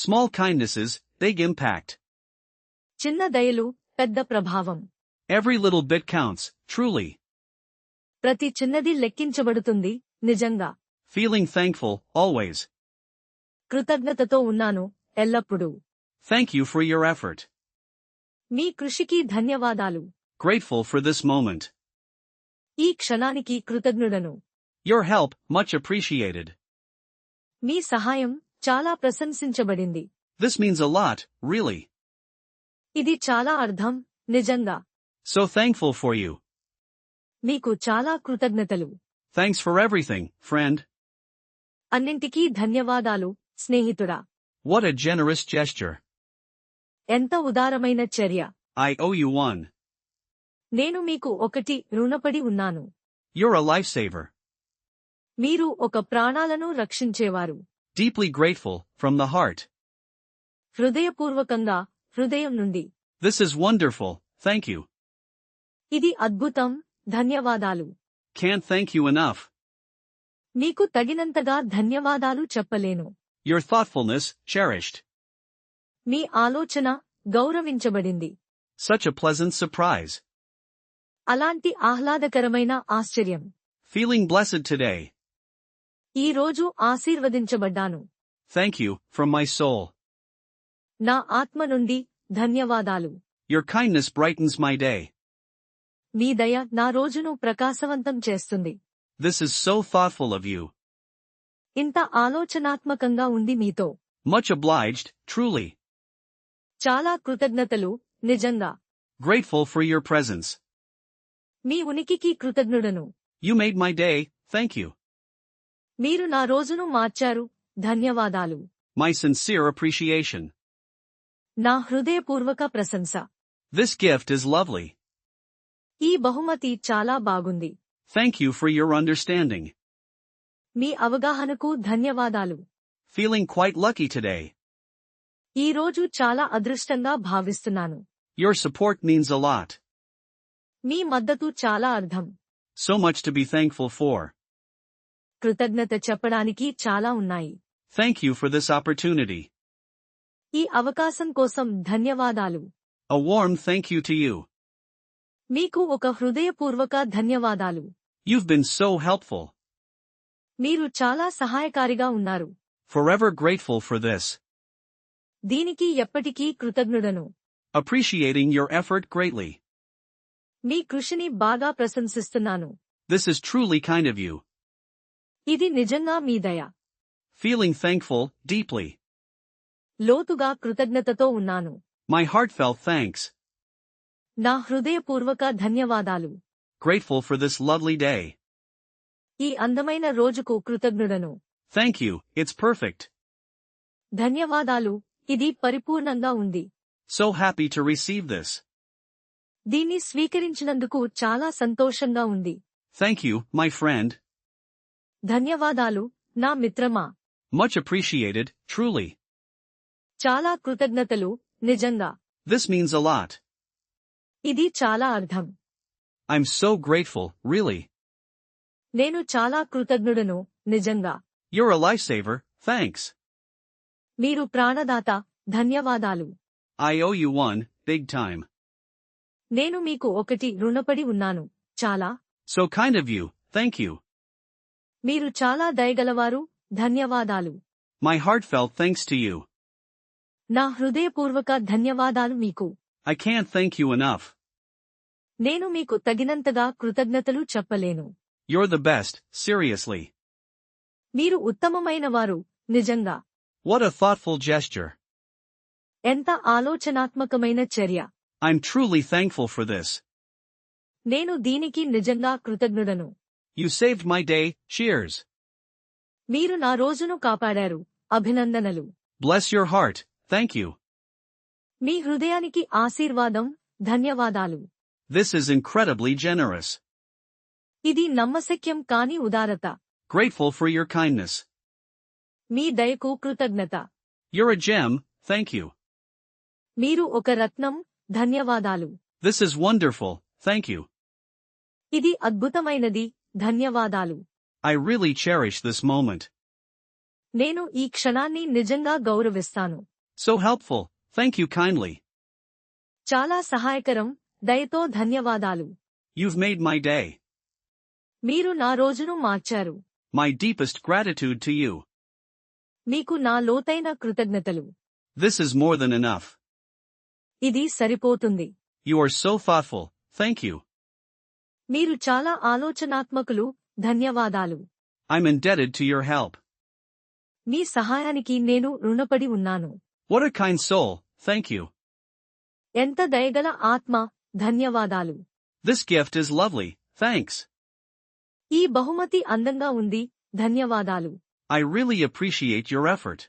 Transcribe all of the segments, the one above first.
Small kindnesses, big impact. చిన్న దయలు పెద్ద ప్రభావం. Every little bit counts, truly. ప్రతి చిన్నది లెక్కించబడుతుంది నిజంగా. Feeling thankful, always. కృతజ్ఞతతో ఉన్నాను ఎల్లప్పుడూ. Thank you for your effort. మీ కృషికి ధన్యవాదాలు. Grateful for this moment. ఈ క్షణానికి కృతజ్ఞుడను. Your help, much appreciated. మీ సహాయం చాలా ప్రశంసించబడింది. This means a lot, really. ఇది చాలా అర్థం నిజంగా. So thankful for you. మీకు చాలా కృతజ్ఞతలు. Thanks for everything, friend. అన్నింటికీ ధన్యవాదాలు స్నేహితుడా. What a generous gesture. ఎంత ఉదారమైన చర్య. I owe you one. నేను మీకు ఒకటి రుణపడి ఉన్నాను. You're a lifesaver. మీరు ఒక ప్రాణాలను రక్షించేవారు. Deeply grateful, from the heart. హృదయపూర్వకంగా, హృదయం నుండి. This is wonderful, thank you. ఇది అద్భుతం, ధన్యవాదాలు. Can't thank you enough. మీకు తగినంతగా ధన్యవాదాలు చెప్పలేను. Your thoughtfulness, cherished. మీ ఆలోచన గౌరవించబడింది. Such a pleasant surprise. అలాంటి ఆహ్లాదకరమైన ఆశ్చర్యం. Feeling blessed today. ఈ రోజు ఆశీర్వదించబడ్డాను. Thank you, from my soul. నా ఆత్మ నుండి ధన్యవాదాలు. Your kindness brightens my day. మీ దయ నా రోజును ప్రకాశవంతం చేస్తుంది. This is so thoughtful of you. ఇంత ఆలోచనాత్మకంగా ఉంది మీతో. Much obliged, truly. చాలా కృతజ్ఞతలు నిజంగా. Grateful for your presence. మీ ఉనికికి కృతజ్ఞుడను. You made my day, thank you. మీరు నా రోజును మార్చారు, ధన్యవాదాలు. My sincere appreciation. నా హృదయపూర్వక ప్రశంస. This gift is lovely. ఈ బహుమతి చాలా బాగుంది. Thank you for your understanding. మీ అవగాహనకు ధన్యవాదాలు. Feeling quite lucky today. ఈ రోజు చాలా అదృష్టంగా భావిస్తున్నాను. Your support means a lot. మీ మద్దతు చాలా అర్థం. So much to be thankful for. కృతజ్ఞత చెప్పడానికి చాలా ఉన్నాయి. Thank you for this opportunity. ఈ అవకాశం కోసం ధన్యవాదాలు. A warm thank you to you. మీకు ఒక హృదయపూర్వక ధన్యవాదాలు. You've been so helpful. మీరు చాలా సహాయకారిగా ఉన్నారు. Forever grateful for this. దీనికి ఎప్పటికీ కృతజ్ఞుడను. Appreciating your effort greatly. మీ కృషిని బాగా ప్రశంసిస్తున్నాను. This is truly kind of you. ఇది నిజంగా మీ దయ. Feeling thankful, deeply. లోతుగా కృతజ్ఞతతో ఉన్నాను. My heartfelt thanks. నా హృదయపూర్వక ధన్యవాదాలు. Grateful for this lovely day. ఈ అందమైన రోజుకు కృతజ్ఞుడను. Thank you, it's perfect. ధన్యవాదాలు, ఇది పరిపూర్ణంగా ఉంది. So happy to receive this. దీన్ని స్వీకరించినందుకు చాలా సంతోషంగా ఉంది. Thank you, my friend. ధన్యవాదాలు, నా మిత్రమా. Much appreciated, truly. చాలా కృతజ్ఞతలు, నిజంగా. This means a lot. ఇది చాలా అర్థం. I'm so grateful, really. నేను చాలా కృతజ్ఞుడను, నిజంగా. You're a lifesaver, thanks. మీరు ప్రాణదాత, ధన్యవాదాలు. I owe you one, big time. నేను మీకు ఒకటి రుణపడి ఉన్నాను, చాలా. So kind of you, thank you. మీరు చాలా దయగలవారు, ధన్యవాదాలు. My heartfelt thanks to you. నా హృదయపూర్వక ధన్యవాదాలు మీకు. I can't thank you enough. నేను మీకు తగినంతగా కృతజ్ఞతలు చెప్పలేను. You're the best, seriously. మీరు ఉత్తమమైనవారు, నిజంగా. What a thoughtful gesture. ఎంత ఆలోచనాత్మకమైన చర్య. I'm truly thankful for this. నేను దీనికి నిజంగా కృతజ్ఞుడను. You saved my day, cheers. మీరు నా రోజును కాపాడారు, అభినందనలు. Bless your heart, thank you. మీ హృదయానికి ఆశీర్వాదం, ధన్యవాదాలు. This is incredibly generous. ఇది నమ్మశక్యం కాని ఉదారత. Grateful for your kindness. మీ దయకు కృతజ్ఞత. You're a gem, thank you. మీరు ఒక రత్నం, ధన్యవాదాలు. This is wonderful, thank you. ఇది అద్భుతమైనది, ధన్యవాదాలు. I really cherish this moment. నేను ఈ క్షణాన్ని నిజంగా గౌరవిస్తాను. So helpful, thank you kindly. చాలా సహాయకరం, దయతో ధన్యవాదాలు. You've made my day. మీరు నా రోజును మార్చారు. My deepest gratitude to you. మీకు నా లోతైన కృతజ్ఞతలు. This is more than enough. ఇది సరిపోతుంది. You are so thoughtful, thank you. మీరు చాలా ఆలోచనాత్మకులు, ధన్యవాదాలు. I'm indebted to your help. మీ సహాయానికి నేను రుణపడి ఉన్నాను. What a kind soul, thank you. ఎంత దయగల ఆత్మ, ధన్యవాదాలు. This gift is lovely, thanks. ఈ బహుమతి అందంగా ఉంది, ధన్యవాదాలు. I really appreciate your effort.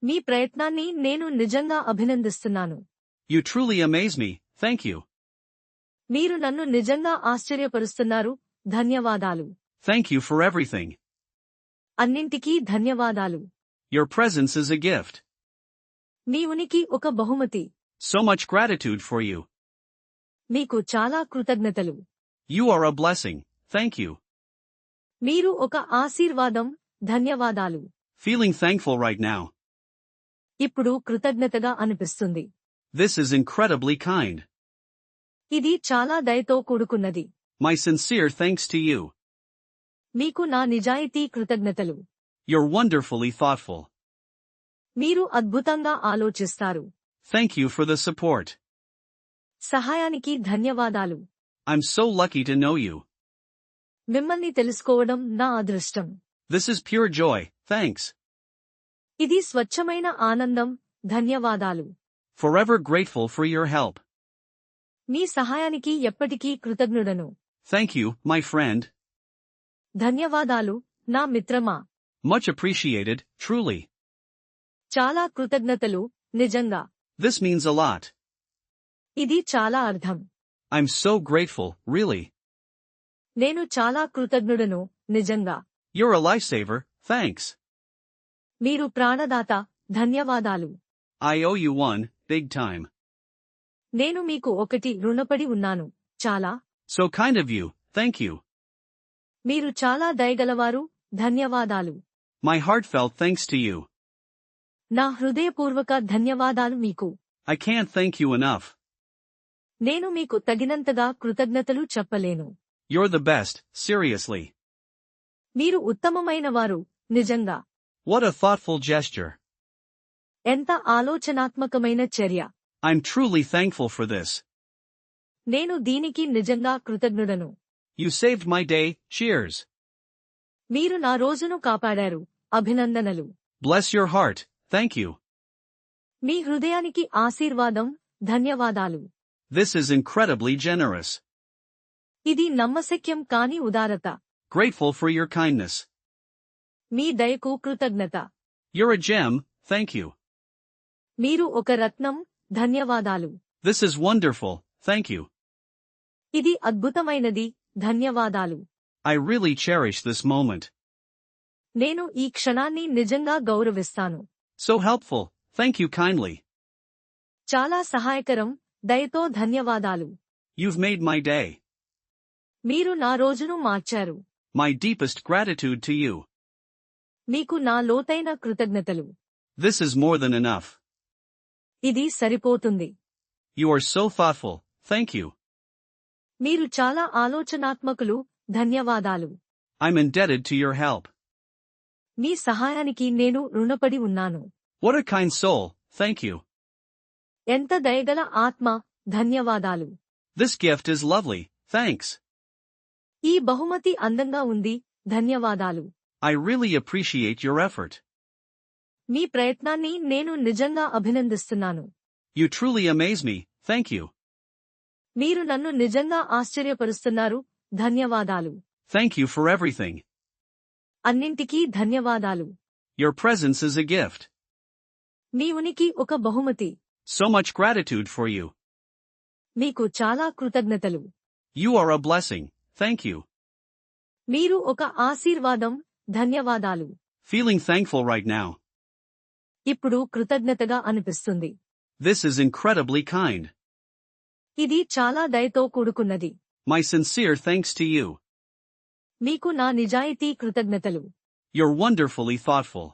మీ ప్రయత్నాన్ని నేను నిజంగా అభినందిస్తున్నాను. You truly amaze me, thank you. మీరు నన్ను నిజంగా ఆశ్చర్యపరుస్తున్నారు, ధన్యవాదాలు. Thank you for everything. అన్నింటికీ ధన్యవాదాలు. Your presence is a gift. మీ ఉనికి ఒక బహుమతి. So much gratitude for you. మీకు చాలా కృతజ్ఞతలు. You are a blessing, thank you. మీరు ఒక ఆశీర్వాదం, ధన్యవాదాలు. Feeling thankful right now. ఇప్పుడు కృతజ్ఞతగా అనిపిస్తుంది. This is incredibly kind. ఇది చాలా దయతో కూడుకున్నది. My sincere thanks to you. మీకు నా నిజాయితీ కృతజ్ఞతలు. You're wonderfully thoughtful. మీరు అద్భుతంగా ఆలోచిస్తారు. Thank you for the support. సహాయానికి ధన్యవాదాలు. I'm so lucky to know you. మిమ్మల్ని తెలుసుకోవడం నా అదృష్టం. This is pure joy, thanks. ఇది స్వచ్ఛమైన ఆనందం, ధన్యవాదాలు. Forever grateful for your help. మీ సహాయానికి ఎప్పటికీ కృతజ్ఞుడను. Thank you, my friend. ధన్యవాదాలు, నా మిత్రమా. Much appreciated, truly. చాలా కృతజ్ఞతలు, నిజంగా. This means a lot. ఇది చాలా అర్థం. I'm so grateful, really. నేను చాలా కృతజ్ఞుడను, నిజంగా. You're a lifesaver, thanks. మీరు ప్రాణదాత, ధన్యవాదాలు. I owe you one, big time. నేను మీకు ఒకటి రుణపడి ఉన్నాను, చాలా. So kind of you, thank you. మీరు చాలా దయగలవారు, ధన్యవాదాలు. My heartfelt thanks to you. నా హృదయపూర్వక ధన్యవాదాలు మీకు. I can't thank you enough. నేను మీకు తగినంతగా కృతజ్ఞతలు చెప్పలేను. You're the best, seriously. మీరు ఉత్తమమైనవారు, నిజంగా. What a thoughtful gesture. ఎంత ఆలోచనాత్మకమైన చర్య. I'm truly thankful for this. నేను దీనికి నిజంగా కృతజ్ఞుడను. You saved my day, cheers. మీరు నా రోజును కాపాడారు, అభినందనలు. Bless your heart, thank you. మీ హృదయానికి ఆశీర్వాదం, ధన్యవాదాలు. This is incredibly generous. ఇది నమ్మశక్యం కాని ఉదారత. Grateful for your kindness. మీ దయకు కృతజ్ఞత. You're a gem, thank you. మీరు ఒక రత్నం, ధన్యవాదాలు. This is wonderful, thank you. ఇది అద్భుతమైనది, ధన్యవాదాలు. I really cherish this moment. నేను ఈ క్షణాన్ని నిజంగా గౌరవిస్తాను. So helpful, thank you kindly. చాలా సహాయకరం, దయతో ధన్యవాదాలు. You've made my day. మీరు నా రోజును మార్చారు. My deepest gratitude to you. మీకు నా లోతైన కృతజ్ఞతలు. This is more than enough. ఇది సరిపోతుంది. You are so thoughtful, thank you. మీరు చాలా ఆలోచనాత్మకులు, ధన్యవాదాలు. I'm indebted to your help. మీ సహాయానికి నేను రుణపడి ఉన్నాను. What a kind soul, thank you. ఎంత దయగల ఆత్మ, ధన్యవాదాలు. This gift is lovely, thanks. ఈ బహుమతి అందంగా ఉంది, ధన్యవాదాలు. I really appreciate your effort. మీ ప్రయత్నాన్ని నేను నిజంగా అభినందిస్తున్నాను. You truly amaze me, thank you. మీరు నన్ను నిజంగా ఆశ్చర్యపరుస్తున్నారు, ధన్యవాదాలు. Thank you for everything. అన్నింటికీ ధన్యవాదాలు. Your presence is a gift. మీ ఉనికి ఒక బహుమతి. So much gratitude for you. మీకు చాలా కృతజ్ఞతలు. You are a blessing, thank you. మీరు ఒక ఆశీర్వాదం, ధన్యవాదాలు. Feeling thankful right now. ఇప్పుడు కృతజ్ఞతగా అనిపిస్తుంది. This is incredibly kind. ఇది చాలా దయతో కూడుకున్నది. My sincere thanks to you. మీకు నా నిజాయితీ కృతజ్ఞతలు. You're wonderfully thoughtful.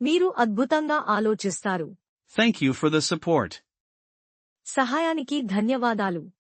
మీరు అద్భుతంగా ఆలోచిస్తారు. Thank you for the support. సహాయానికి ధన్యవాదాలు.